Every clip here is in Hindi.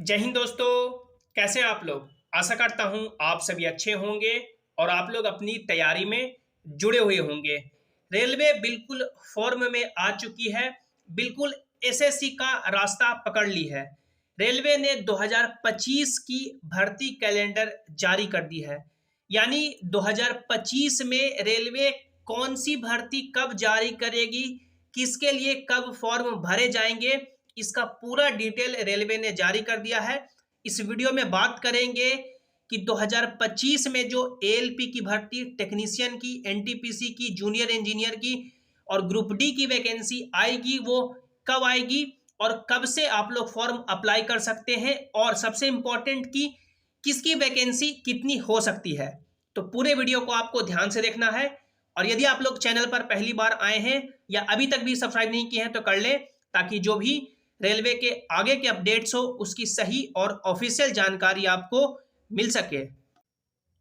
जय हिंद दोस्तों। कैसे हैं आप लोग। आशा करता हूं आप सभी अच्छे होंगे और आप लोग अपनी तैयारी में जुड़े हुए होंगे। रेलवे बिल्कुल फॉर्म में आ चुकी है, बिल्कुल एसएससी का रास्ता पकड़ ली है। रेलवे ने 2025 की भर्ती कैलेंडर जारी कर दी है। यानी 2025 में रेलवे कौन सी भर्ती कब जारी करेगी, किसके लिए कब फॉर्म भरे जाएंगे, इसका पूरा डिटेल रेलवे ने जारी कर दिया है। इस वीडियो में बात करेंगे कि 2025 में जो एएलपी की भर्ती, टेक्नीशियन की, एनटीपीसी की, जूनियर इंजीनियर की और ग्रुप डी की वैकेंसी आएगी, वो कब आएगी और कब से आप लोग फॉर्म अप्लाई कर सकते हैं, और सबसे इंपॉर्टेंट कि किसकी वैकेंसी कितनी हो सकती है। तो पूरे वीडियो को आपको ध्यान से देखना है। और यदि आप लोग चैनल पर पहली बार आए हैं या अभी तक भी सब्सक्राइब नहीं किए हैं तो कर लें, ताकि जो भी रेलवे के आगे के अपडेट्स हो उसकी सही और ऑफिशियल जानकारी आपको मिल सके।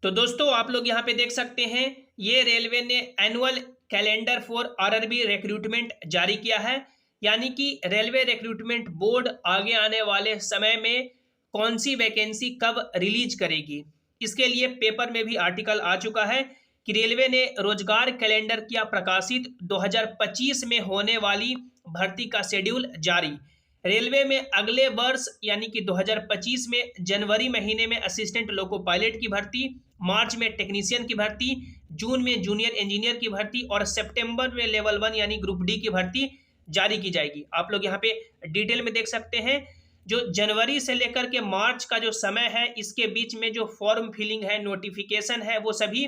तो दोस्तों आप लोग यहाँ पे देख सकते हैं, ये रेलवे ने annual calendar for RRB recruitment जारी किया है। यानी कि रेलवे रिक्रूटमेंट बोर्ड आगे आने वाले समय में कौन सी वैकेंसी कब रिलीज करेगी, इसके लिए पेपर में भी आर्टिकल आ चुका है कि रेलवे ने रोजगार कैलेंडर किया प्रकाशित, 2025 में होने वाली भर्ती का शेड्यूल जारी। रेलवे में अगले वर्ष यानी कि 2025 में जनवरी महीने में असिस्टेंट लोको पायलट की भर्ती, मार्च में टेक्नीशियन की भर्ती, जून में जूनियर इंजीनियर की भर्ती और सितंबर में लेवल 1 यानी ग्रुप डी की भर्ती जारी की जाएगी। आप लोग यहाँ पे डिटेल में देख सकते हैं। जो जनवरी से लेकर के मार्च का जो समय है, इसके बीच में जो फॉर्म फिलिंग है, नोटिफिकेशन है, वो सभी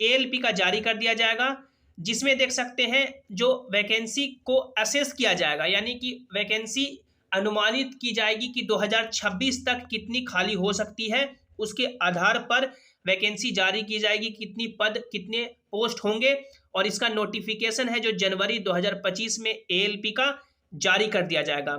एएलपी का जारी कर दिया जाएगा, जिसमें देख सकते हैं जो वैकेंसी को असेस किया जाएगा, यानी कि वैकेंसी अनुमानित की जाएगी कि 2026 तक कितनी खाली हो सकती है। उसके आधार पर वैकेंसी जारी की जाएगी, कितनी पद, कितने पोस्ट होंगे, और इसका नोटिफिकेशन है जो जनवरी 2025 में एएलपी का जारी कर दिया जाएगा।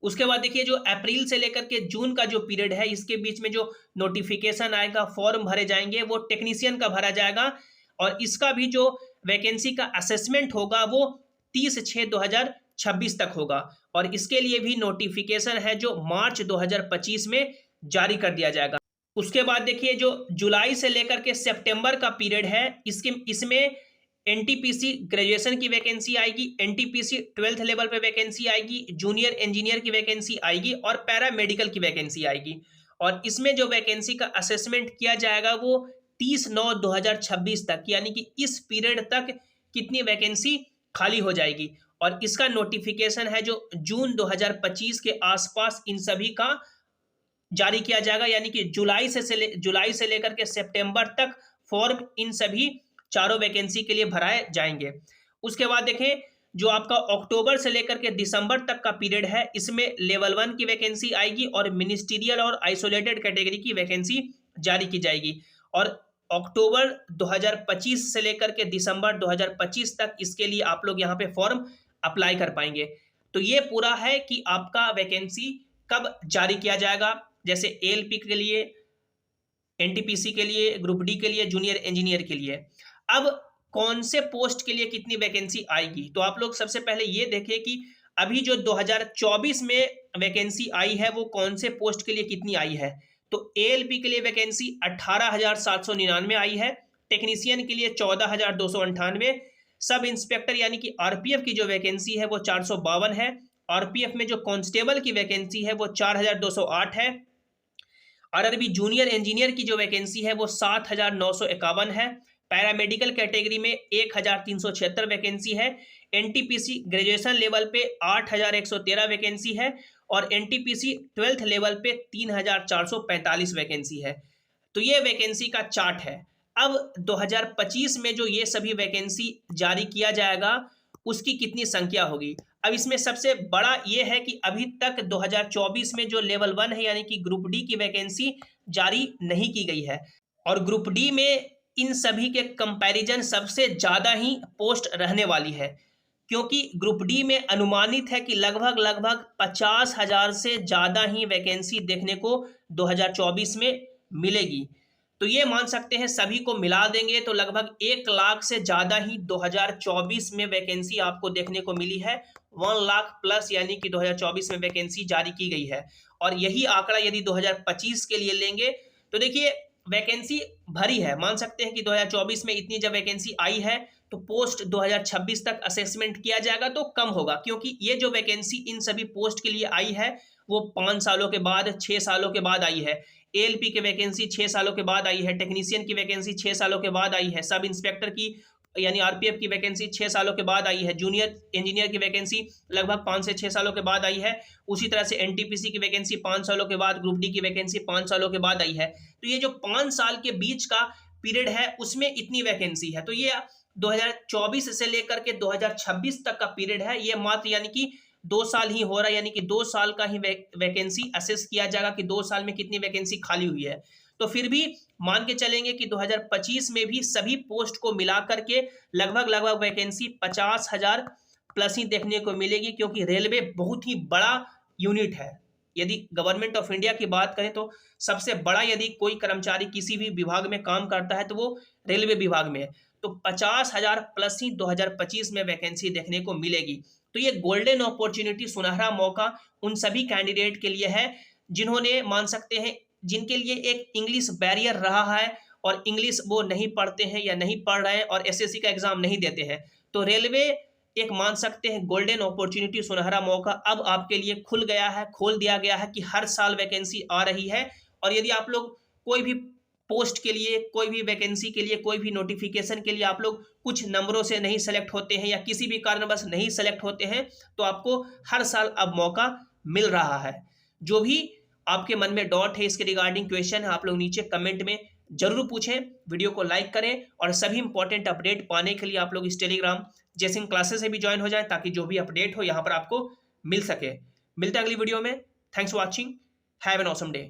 उसके बाद देखिए, जो अप्रैल से लेकर के जून का जो पीरियड है, इसके बीच में जो नोटिफिकेशन आएगा, फॉर्म भरे जाएंगे, वो टेक्नीशियन का भरा जाएगा। और इसका भी जो वैकेंसी का असेसमेंट होगा वो 30/6/2026 तक होगा। और इसके लिए भी नोटिफिकेशन है जो मार्च 2025 में जारी कर दिया जाएगा। उसके बाद देखिए, जो जुलाई से लेकर के सितंबर का पीरियड है, इसमें एनटीपीसी ग्रेजुएशन की वैकेंसी आएगी, एनटीपीसी 12th लेवल पे वैकेंसी आएगी, जूनियर इंजीनियर की वैकेंसी आएगी और पैरामेडिकल की वैकेंसी आएगी। और इसमें जो वैकेंसी का असेसमेंट किया जाएगा वो 30/9/2026 तक, यानी कि इस पीरियड तक कितनी वैकेंसी खाली हो जाएगी। और इसका नोटिफिकेशन है जो जून 2025 के आसपास इन सभी का जारी किया जाएगा, यानी कि जुलाई से लेकर के सितंबर तक फॉर्म इन सभी चारों वैकेंसी के लिए भराए जाएंगे। उसके बाद देखें, जो आपका अक्टूबर से लेकर के दिसंबर तक का पीरियड है, इसमें लेवल 1 की वैकेंसी आएगी और मिनिस्टीरियल और आइसोलेटेड कैटेगरी की वैकेंसी जारी की जाएगी। और अक्टूबर 2025 से लेकर के दिसंबर 2025 तक इसके लिए आप लोग यहाँ पे फॉर्म अप्लाई कर पाएंगे। तो ये पूरा है कि आपका वैकेंसी कब जारी किया जाएगा, जैसे एएलपी के लिए, एनटीपीसी के लिए, ग्रुप डी के लिए, जूनियर इंजीनियर के लिए। अब कौन से पोस्ट के लिए कितनी वैकेंसी आएगी, तो आप लोग सबसे पहले ये देखें कि अभी जो 2024 में वैकेंसी आई है वो कौन से पोस्ट के लिए कितनी आई है। तो एएलपी के लिए वैकेंसी 18,799 आई है, टेक्नीशियन के लिए 14,298, सब इंस्पेक्टर यानी कि आरपीएफ की जो वैकेंसी है वो 452 है, आरपीएफ में जो कांस्टेबल की वैकेंसी है वो 4,208 है, आरआरबी जूनियर इंजीनियर की जो वैकेंसी है वो 7,951 है, पैरामेडिकल कैटेगरी में 1,376 वैकेंसी है, एनटीपीसी ग्रेजुएशन लेवल पे 8,113 वैकेंसी है और एनटीपीसी 12th लेवल पे 3,445 वैकेंसी है। तो ये वैकेंसी का चार्ट है। अब 2025 में जो ये सभी वैकेंसी जारी किया जाएगा उसकी कितनी संख्या होगी। अब इसमें सबसे बड़ा ये है कि अभी तक 2024 में जो लेवल 1 है यानी कि ग्रुप डी की वैकेंसी जारी नहीं की गई है, और ग्रुप डी में इन सभी के कंपैरिजन सबसे ज़्यादा ही पोस्ट रहने वाली है, क्योंकि ग्रुप डी में अनुमानित है कि लगभग 50,000 से ज़्यादा ही वैकेंसी देखने को 2024 में मिलेगी। तो ये मान सकते हैं सभी को मिला देंगे तो लगभग 1 लाख से ज़्यादा ही 2024 में वैकेंसी आपको देखने को मिली है, 1 लाख प्लस यानी कि 2024 में वैकेंसी जारी की गई है। और यही आंकड़ा यदि 2025 के लिए लेंगे तो देखिए वैकेंसी भरी है, मान सकते हैं कि 2024 में इतनी जब वैकेंसी आई है तो पोस्ट 2026 तक असेसमेंट किया जाएगा तो कम होगा, क्योंकि ये जो वैकेंसी इन सभी पोस्ट के लिए आई है वो 5 सालों के बाद, 6 सालों के बाद आई है। एएलपी की वैकेंसी 6 सालों के बाद आई है, टेक्नीशियन की वैकेंसी 6 सालों के बाद आई है, सब इंस्पेक्टर की यानी आरपीएफ की वैकेंसी 6 सालों के बाद आई है, जूनियर इंजीनियर की वैकेंसी लगभग 5 से 6 सालों के बाद आई है, उसी तरह से एनटीपीसी की वैकेंसी 5 सालों के बाद, ग्रुप डी की वैकेंसी 5 सालों के बाद आई है। तो ये जो 5 साल के बीच का पीरियड है उसमें इतनी वैकेंसी है। तो ये 2024 से लेकर के 2026 तक का पीरियड है, ये मात्र यानी कि 2 साल ही हो रहा है, यानी कि 2 साल का ही वैकेंसी असेस किया जाएगा कि 2 साल में कितनी वैकेंसी खाली हुई है। तो फिर भी मान के चलेंगे कि 2025 में भी सभी पोस्ट को मिला करके लगभग वैकेंसी 50,000 प्लस ही देखने को मिलेगी, क्योंकि रेलवे बहुत ही बड़ा यूनिट है। यदि गवर्नमेंट ऑफ इंडिया की बात करें तो सबसे बड़ा यदि कोई कर्मचारी किसी भी विभाग में काम करता है तो वो रेलवे विभाग में है। तो 50,000 प्लस ही 2025 में वैकेंसी देखने को मिलेगी। तो ये गोल्डन अपॉर्चुनिटी, सुनहरा मौका उन सभी कैंडिडेट के लिए है जिन्होंने मान सकते हैं जिनके लिए एक इंग्लिश बैरियर रहा है और इंग्लिश वो नहीं पढ़ते हैं या नहीं पढ़ रहे हैं और एसएससी का एग्जाम नहीं देते हैं। तो रेलवे एक मान सकते हैं गोल्डन अपॉर्चुनिटी, सुनहरा मौका अब आपके लिए खुल गया है, खोल दिया गया है कि हर साल वैकेंसी आ रही है। और यदि आप लोग कोई भी पोस्ट के लिए, कोई भी वैकेंसी के लिए, कोई भी नोटिफिकेशन के लिए आप लोग कुछ नंबरों से नहीं सेलेक्ट होते हैं या किसी भी कारणवश नहीं सेलेक्ट होते हैं तो आपको हर साल अब मौका मिल रहा है। जो भी आपके मन में डाउट है इसके रिगार्डिंग क्वेश्चन है, आप लोग नीचे कमेंट में जरूर पूछें, वीडियो को लाइक करें और सभी इंपॉर्टेंट अपडेट पाने के लिए आप लोग इस टेलीग्राम जैसे क्लासेस से भी ज्वाइन हो जाएं ताकि जो भी अपडेट हो यहाँ पर आपको मिल सके। मिलते हैं अगली वीडियो में। Thanks for watching, have an awesome day.